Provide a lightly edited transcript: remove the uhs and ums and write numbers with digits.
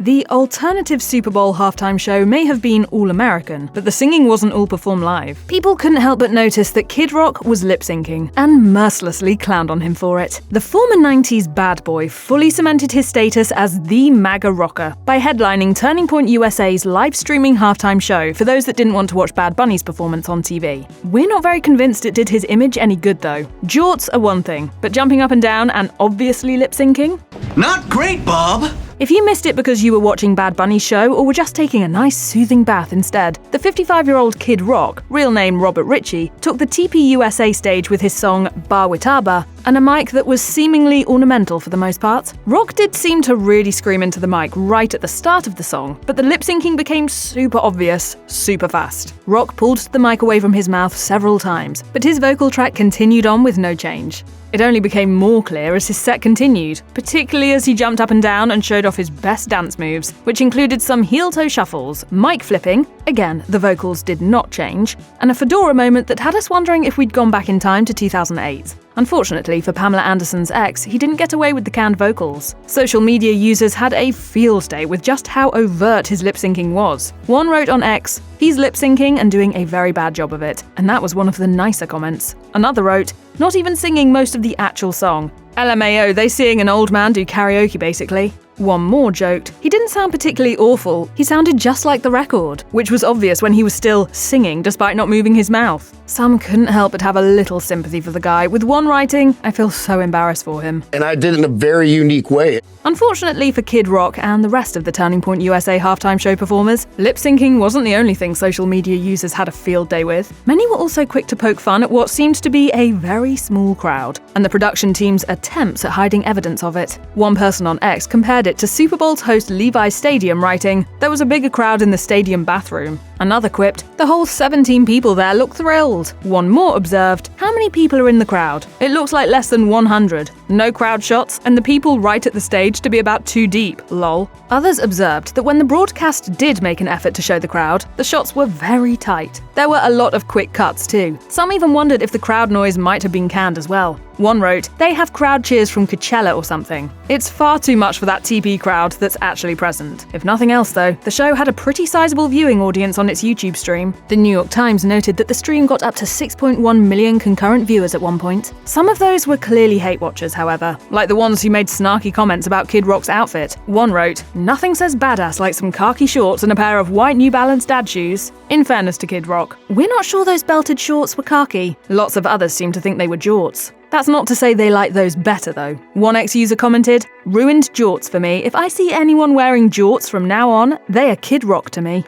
The alternative Super Bowl halftime show may have been all-American, but the singing wasn't all performed live. People couldn't help but notice that Kid Rock was lip-syncing, and mercilessly clowned on him for it. The former 90s bad boy fully cemented his status as the MAGA rocker by headlining Turning Point USA's live-streaming halftime show for those that didn't want to watch Bad Bunny's performance on TV. We're not very convinced it did his image any good though. Jorts are one thing, but jumping up and down and obviously lip-syncing? Not great, Bob! If you missed it because you were watching Bad Bunny's show or were just taking a nice soothing bath instead, the 55-year-old Kid Rock, real name Robert Ritchie, took the TPUSA stage with his song Bawitaba and a mic that was seemingly ornamental for the most part. Rock did seem to really scream into the mic right at the start of the song, but the lip-syncing became super obvious, super fast. Rock pulled the mic away from his mouth several times, but his vocal track continued on with no change. It only became more clear as his set continued, particularly as he jumped up and down and showed off his best dance moves, which included some heel-toe shuffles, mic flipping, again, the vocals did not change, and a fedora moment that had us wondering if we'd gone back in time to 2008. Unfortunately for Pamela Anderson's ex, he didn't get away with the canned vocals. Social media users had a field day with just how overt his lip-syncing was. One wrote on X, "He's lip-syncing and doing a very bad job of it," and that was one of the nicer comments. Another wrote, "Not even singing most of the actual song. LMAO, they seeing an old man do karaoke basically." One more joked, "He didn't sound particularly awful, he sounded just like the record," which was obvious when he was still singing despite not moving his mouth. Some couldn't help but have a little sympathy for the guy, with one writing, "I feel so embarrassed for him." And I did it in a very unique way. Unfortunately for Kid Rock and the rest of the Turning Point USA halftime show performers, lip-syncing wasn't the only thing social media users had a field day with. Many were also quick to poke fun at what seemed to be a very small crowd, and the production team's attempts at hiding evidence of it. One person on X compared it to Super Bowl's host Levi's Stadium, writing, "There was a bigger crowd in the stadium bathroom." Another quipped, "The whole 17 people there look thrilled." One more observed, "How many people are in the crowd? It looks like less than 100. No crowd shots, and the people right at the stage to be about 2 deep, lol." Others observed that when the broadcast did make an effort to show the crowd, the shots were very tight. There were a lot of quick cuts too. Some even wondered if the crowd noise might have been canned as well. One wrote, "They have crowd cheers from Coachella or something." It's far too much for that TP crowd that's actually present. If nothing else though, the show had a pretty sizable viewing audience on its YouTube stream. The New York Times noted that the stream got up to 6.1 million concurrent viewers at one point. Some of those were clearly hate watchers, however, like the ones who made snarky comments about Kid Rock's outfit. One wrote, "Nothing says badass like some khaki shorts and a pair of white New Balance dad shoes." In fairness to Kid Rock, we're not sure those belted shorts were khaki. Lots of others seem to think they were jorts. That's not to say they like those better though. One ex-user commented, "Ruined jorts for me. If I see anyone wearing jorts from now on, they are Kid Rock to me."